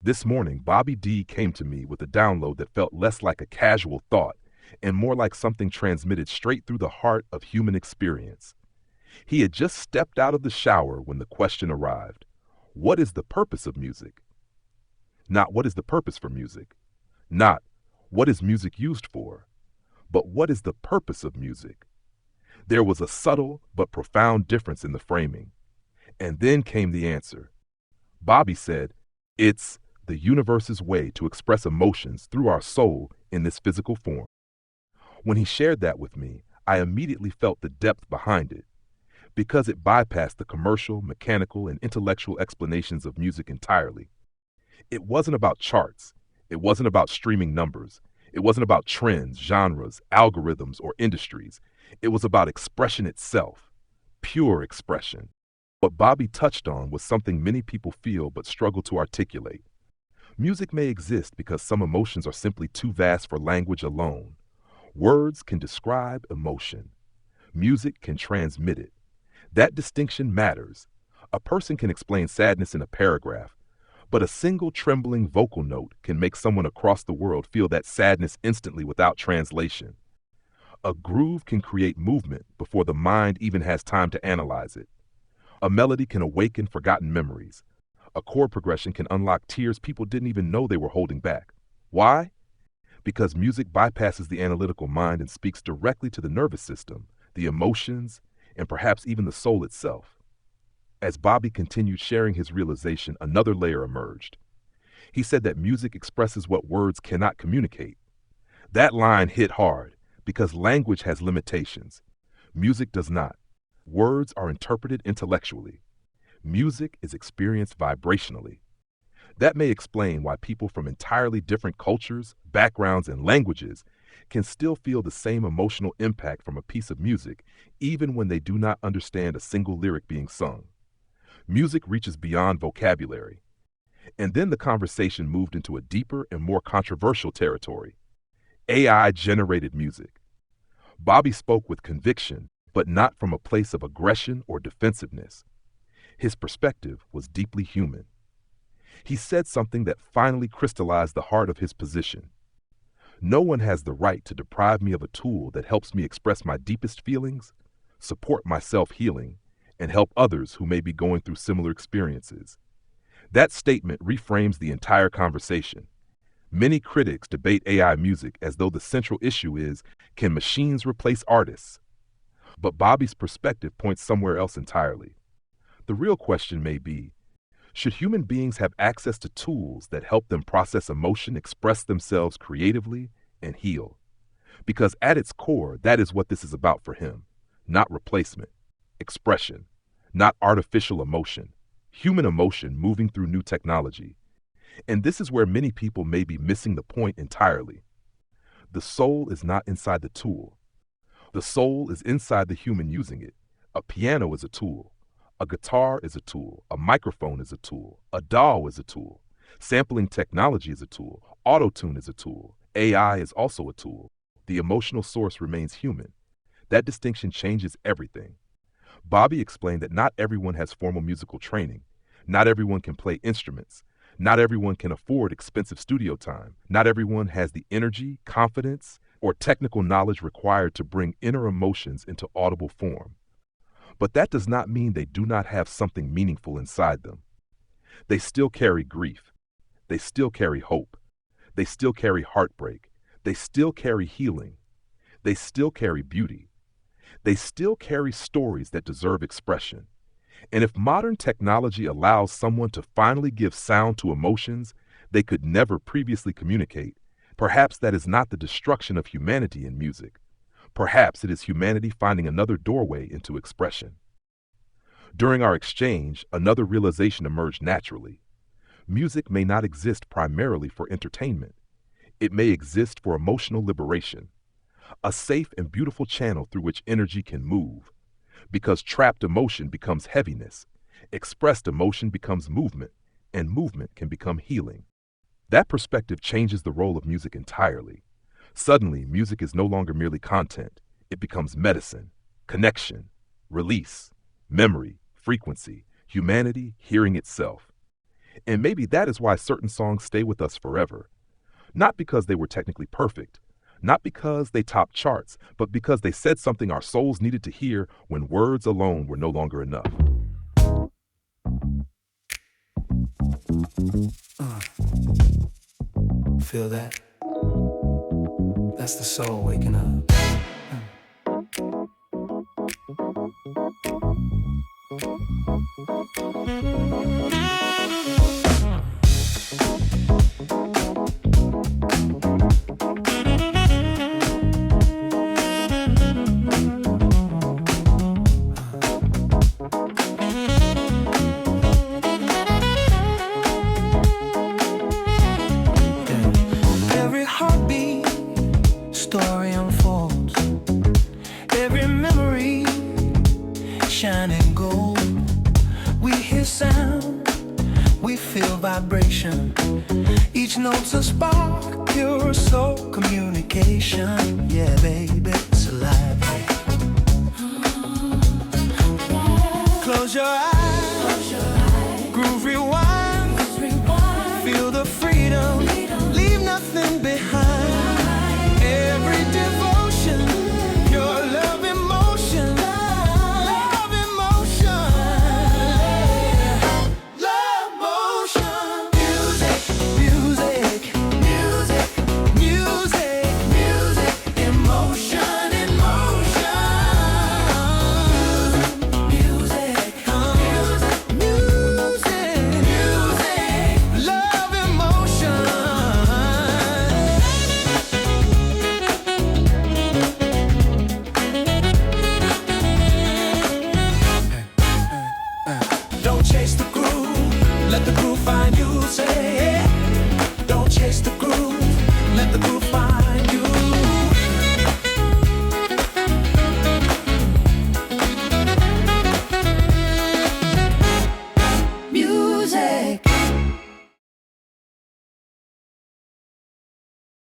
This morning, Bobby D came to me with a download that felt less like a casual thought and more like something transmitted straight through the heart of human experience. He had just stepped out of the shower when the question arrived: what is the purpose of music? Not what is the purpose for music? Not what is music used for? But what is the purpose of music? There was a subtle but profound difference in the framing. And then came the answer. Bobby said, it's the universe's way to express emotions through our soul in this physical form. When he shared that with me, I immediately felt the depth behind it. Because it bypassed the commercial, mechanical, and intellectual explanations of music entirely. It wasn't about charts. It wasn't about streaming numbers. It wasn't about trends, genres, algorithms, or industries. It was about expression itself. Pure expression. What Bobby touched on was something many people feel but struggle to articulate. Music may exist because some emotions are simply too vast for language alone. Words can describe emotion. Music can transmit it. That distinction matters. A person can explain sadness in a paragraph, but a single trembling vocal note can make someone across the world feel that sadness instantly without translation. A groove can create movement before the mind even has time to analyze it. A melody can awaken forgotten memories. A chord progression can unlock tears people didn't even know they were holding back. Why? Because music bypasses the analytical mind and speaks directly to the nervous system, the emotions, and perhaps even the soul itself. As Bobby continued sharing his realization, another layer emerged. He said that music expresses what words cannot communicate. That line hit hard because language has limitations. Music does not. Words are interpreted intellectually. Music is experienced vibrationally. That may explain why people from entirely different cultures, backgrounds, and languages can still feel the same emotional impact from a piece of music, even when they do not understand a single lyric being sung. Music reaches beyond vocabulary. And then the conversation moved into a deeper and more controversial territory. AI-generated music. Bobby spoke with conviction, but not from a place of aggression or defensiveness. His perspective was deeply human. He said something that finally crystallized the heart of his position. No one has the right to deprive me of a tool that helps me express my deepest feelings, support my self-healing, and help others who may be going through similar experiences. That statement reframes the entire conversation. Many critics debate AI music as though the central issue is, can machines replace artists? But Bobby's perspective points somewhere else entirely. The real question may be, should human beings have access to tools that help them process emotion, express themselves creatively, and heal? Because at its core, that is what this is about for him. Not replacement, expression, not artificial emotion, human emotion moving through new technology. And this is where many people may be missing the point entirely. The soul is not inside the tool. The soul is inside the human using it. A piano is a tool. A guitar is a tool. A microphone is a tool. A DAW is a tool. Sampling technology is a tool. Auto-tune is a tool. AI is also a tool. The emotional source remains human. That distinction changes everything. Bobby explained that not everyone has formal musical training. Not everyone can play instruments. Not everyone can afford expensive studio time. Not everyone has the energy, confidence, or technical knowledge required to bring inner emotions into audible form. But that does not mean they do not have something meaningful inside them. They still carry grief. They still carry hope. They still carry heartbreak. They still carry healing. They still carry beauty. They still carry stories that deserve expression. And if modern technology allows someone to finally give sound to emotions they could never previously communicate, perhaps that is not the destruction of humanity in music. Perhaps it is humanity finding another doorway into expression. During our exchange, another realization emerged naturally. Music may not exist primarily for entertainment. It may exist for emotional liberation, a safe and beautiful channel through which energy can move. Because trapped emotion becomes heaviness, expressed emotion becomes movement, and movement can become healing. That perspective changes the role of music entirely. Suddenly, music is no longer merely content. It becomes medicine, connection, release, memory, frequency, humanity hearing itself. And maybe that is why certain songs stay with us forever. Not because they were technically perfect, not because they topped charts, but because they said something our souls needed to hear when words alone were no longer enough. Feel that? That's the soul waking up. Every heartbeat, story unfolds. Every memory, shining gold. We hear sound, we feel vibration. Each note's a spark, pure soul communication. Yeah, baby, it's alive. Close your eyes.